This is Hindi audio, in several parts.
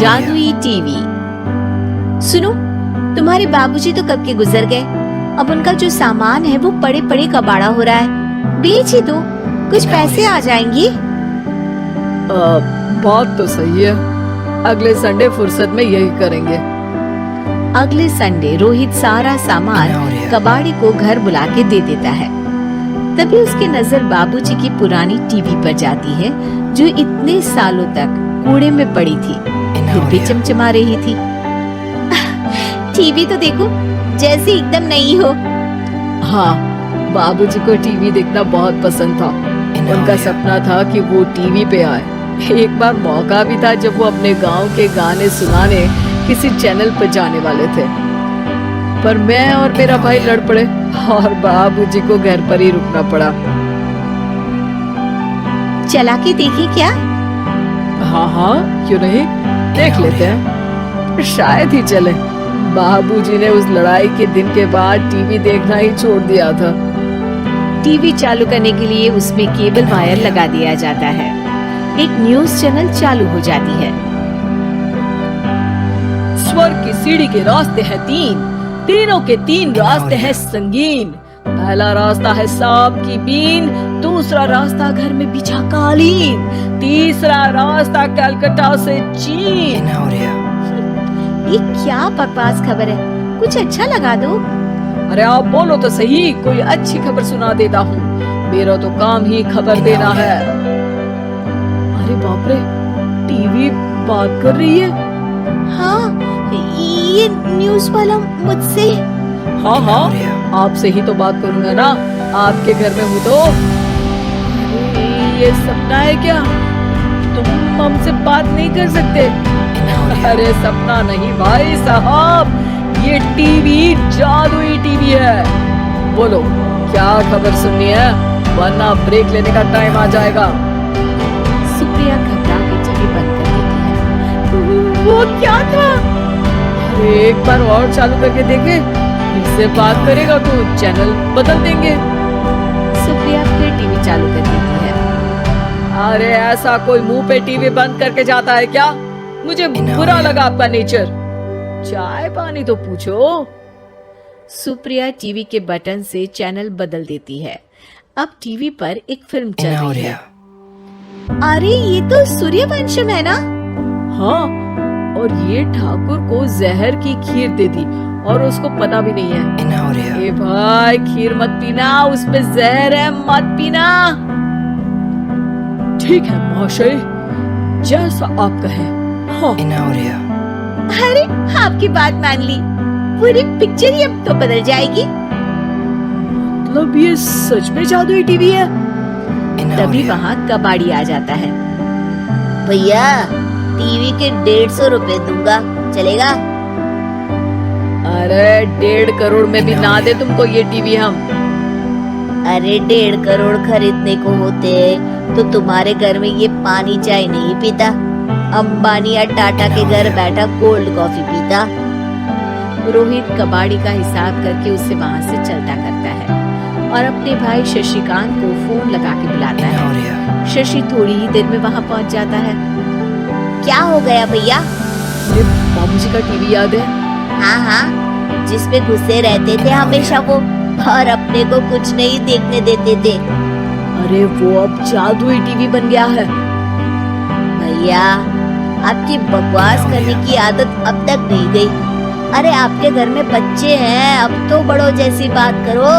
जादुई टीवी। सुनो, तुम्हारे बाबूजी तो कब के गुजर गए। अब उनका जो सामान है वो पड़े पड़े कबाड़ा हो रहा है। बेच ही दो, कुछ पैसे आ जाएंगी। बात तो सही है, अगले संडे फुर्सत में यही करेंगे। अगले संडे रोहित सारा सामान कबाड़ी को घर बुला के दे देता है। तभी उसकी नजर बाबूजी की पुरानी टीवी पर जाती है जो इतने सालों तक कूड़े में पड़ी थी, फिर भी चमचमा रही थी। टीवी तो देखो, जैसे एकदम नई हो। हाँ, बाबूजी को टीवी देखना बहुत पसंद था। उनका सपना था कि वो टीवी पे आए। एक बार मौका भी था जब वो अपने गांव के गाने सुनाने किसी चैनल पर जाने वाले थे, पर मैं और मेरा भाई लड़ पड़े और बाबूजी को घर पर ही रुकना पड़ा। चला के देखी क्या? हाँ, क्यों नहीं, देख लेते हैं, शायद ही चले। बाबूजी ने उस लड़ाई के दिन के बाद टीवी देखना ही छोड़ दिया था। टीवी चालू करने के लिए उसमें केबल वायर लगा दिया जाता है। एक न्यूज चैनल चालू हो जाती है। स्वर्ग की सीढ़ी के रास्ते हैं तीन, तीनों के तीन रास्ते हैं संगीन। पहला रास्ता है सांप की बीन, दूसरा रास्ता घर में बिछा कालीन, तीसरा रास्ता कलकत्ता से चीन। ये क्या बकवास खबर है, कुछ अच्छा लगा दो। अरे आप बोलो तो सही, कोई अच्छी खबर सुना देता हूँ, मेरा तो काम ही खबर देना है। अरे बाप रे, टीवी बात कर रही है। हाँ, ये न्यूज वाला मुझसे। हाँ, आपसे ही तो बात करूंगा ना, आपके घर में हूँ तो। ये सपना है क्या? तुम हमसे बात नहीं कर सकते? अरे सपना नहीं भाई साहब, ये टीवी जादुई टीवी है। बोलो क्या खबर सुननी है, वरना ब्रेक लेने का टाइम आ जाएगा। सुप्रिया घबरा के टीवी बंद कर देती है। वो क्या था? अरे एक बार और चालू करके देखे, इससे बात करेगा तो चैनल बदल देंगे। सुप्रिया फिर टीवी चालू कर देती है। अरे ऐसा कोई मुंह पे टीवी बंद करके जाता है क्या? मुझे बुरा लगा आपका नेचर। चाय पानी तो पूछो। सुप्रिया टीवी के बटन से चैनल बदल देती है। अब टीवी पर एक फिल्म चल रही है। अरे ये तो सूर्यवंशम है ना? हाँ, और ये ठाकुर को जहर की खीर दे दी और उसको पता भी नहीं है। ए भाई, खीर मत पीना, उसमें जहर है, मत पीना। ठीक है महाशय, जैसा आप कहें। हाँ। अरे आपकी बात मान ली, पूरी पिक्चर ही अब तो बदल जाएगी। मतलब ये सच में जादुई टीवी है? तभी वहाँ कबाड़ी आ जाता है। भैया, टीवी के 150 रुपए दूंगा, चलेगा? अरे 1.5 करोड़ में भी ना दे तुमको ये टीवी हम। अरे 1.5 करोड़ खरीदने को होते तो तुम्हारे घर में ये पानी चाय नहीं पीता, अंबानी या टाटा के घर बैठा कोल्ड कॉफी पीता। रोहित कबाड़ी का हिसाब करके उसे वहाँ से चलता करता है और अपने भाई शशिकांत को फोन लगा के बुलाता है। शशि थोड़ी ही देर में वहाँ पहुँच जाता है। क्या हो गया भैया? ये बाबूजी का टीवी याद है? हाँ, जिसमें घुसे रहते थे हमेशा वो, और अपने को कुछ नहीं देखने देते थे। अरे वो अब जादुई टीवी बन गया है। भैया, आपकी बकवास करने की आदत अब तक नहीं गई। अरे आपके घर में बच्चे हैं, अब तो बड़ों जैसी बात करो।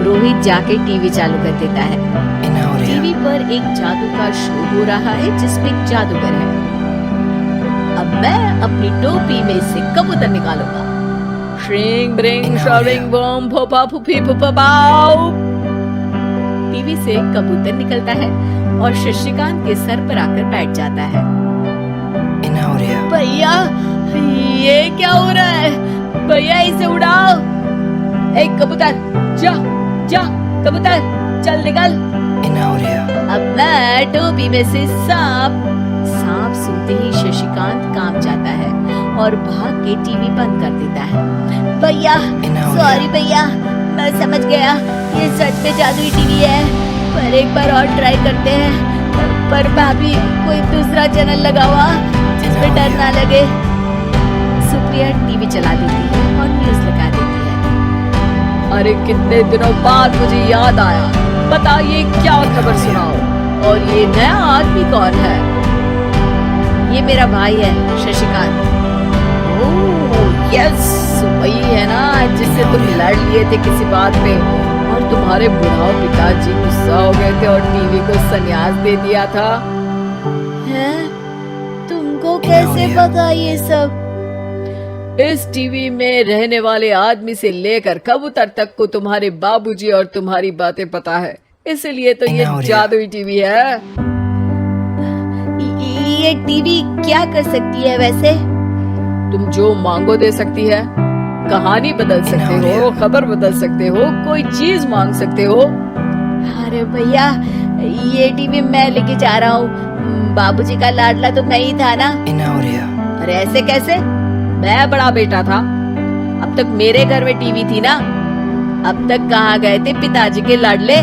रोहित जाके टीवी चालू कर देता है। टीवी पर एक जादू का शो हो रहा है जिसमें एक जादूगर है। अब मैं अपनी टोपी में से कबूतर निकालूंगा। श्रिंग ब्रिंग शरिंग बम फोपा फुफी फुफा बाऊ। टीवी से कबूतर निकलता है और शशिकांत के सर पर आकर बैठ जाता है। भैया, ये क्या हो रहा है? भैया इसे उड़ाओ। एक कबूतर, जा जा कबूतर, चल निकल। अब मैं टोपी में से सांप सुनते ही शशिकांत कांप जाता है और भाग के टीवी बंद कर देता है। भैया, सॉरी भैया, मैं समझ गया ये सच में जादुई टीवी है, पर एक बार और ट्राई करते हैं। पर भाभी, कोई दूसरा चैनल लगा हुआ में डर ना लगे। सुप्रिया टीवी चला देती है और न्यूज लगा देती है। अरे कितने दिनों बाद मुझे याद आया, बताइए क्या खबर सुनाओ। और ये नया आदमी कौन है? ये मेरा भाई है शशिकांत। ओह यस, वही है ना जिससे तुम लड़ लिए थे किसी बात पे और तुम्हारे बुढ़ाओ पिताजी गुस्सा हो गए थे और टीवी को संन्यास दे दिया था। हैं? तुमको कैसे पता ये सब? इस टीवी में रहने वाले आदमी से लेकर कबूतर तक को तुम्हारे बाबूजी और तुम्हारी बातें पता है, इसलिए तो ये जादुई टीवी है। ये टीवी क्या कर सकती है वैसे? तुम जो मांगो दे सकती है, कहानी बदल सकते हो, खबर बदल सकते हो, कोई चीज मांग सकते हो। अरे भैया, ये टीवी मैं लेके जा रहा हूँ। बाबूजी का लाडला तो मैं ही था ना। अरे ऐसे कैसे? मैं बड़ा बेटा था, अब तक मेरे घर में टीवी थी ना। अब तक कहाँ गए थे पिताजी के लाडले?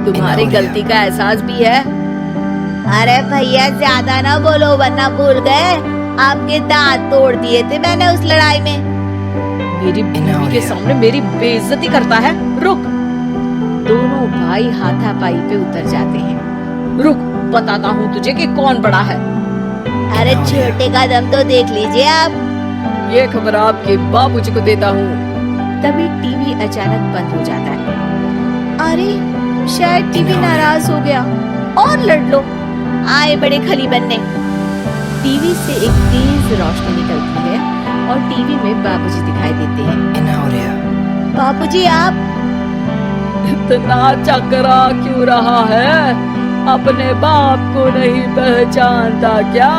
तुम्हारी गलती का एहसास भी है। अरे भैया ज्यादा ना बोलो वरना भूल गए, आपके दांत तोड़ दिए थे मैंने उस लड़ाई में। मेरी बीवी के सामने मेरी बेइज्जती करता है। रुक। दोनों भाई हाथापाई पे उतर जाते हैं। रुक, बताता हूँ तुझे कि कौन बड़ा है। अरे छोटे का दम तो देख लीजिए आप। ये खबर आपके बाबूजी को देता हूँ। तभी टीवी अचानक बंद हो जाता है। अरे शायद टीवी नाराज हो गया। और लड़ लो, आए बड़े खली बनने। टीवी से एक तेज रोशनी निकलती है और टीवी में बाबूजी दिखाई देते हैं। बाबूजी आप इतना चकरा क्यों रहा है? अपने बाप को नहीं पहचानता क्या?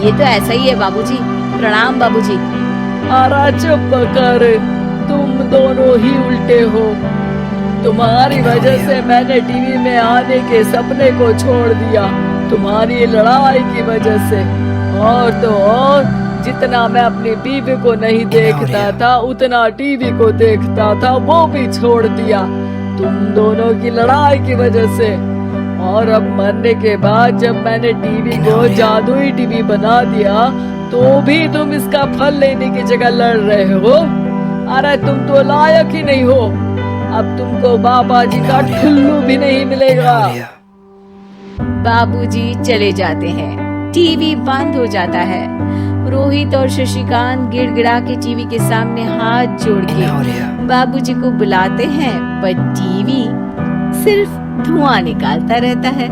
ये तो ऐसा ही है बाबूजी। प्रणाम बाबूजी। अरे चुप कर, तुम दोनों ही उल्टे हो। तुम्हारी वजह से मैंने टीवी में आने के सपने को छोड़ दिया, तुम्हारी लड़ाई की वजह से। और तो और, जितना मैं अपनी बीवी को नहीं देखता था उतना टीवी को देखता था, वो भी छोड़ दिया तुम दोनों की लड़ाई की वजह से। और अब मरने के बाद जब मैंने टीवी को जादुई टीवी बना दिया तो भी तुम इसका फल लेने की जगह लड़ रहे हो। अरे तुम तो लायक ही नहीं हो, अब तुमको बाबा जी का ठुल्लू भी नहीं मिलेगा। बाबूजी चले जाते हैं। टीवी बंद हो जाता है। रोहित और शशिकांत गिड़गिड़ा के टीवी के सामने हाथ जोड़ के बाबूजी को बुलाते हैं, पर टीवी सिर्फ धुआं निकालता रहता है।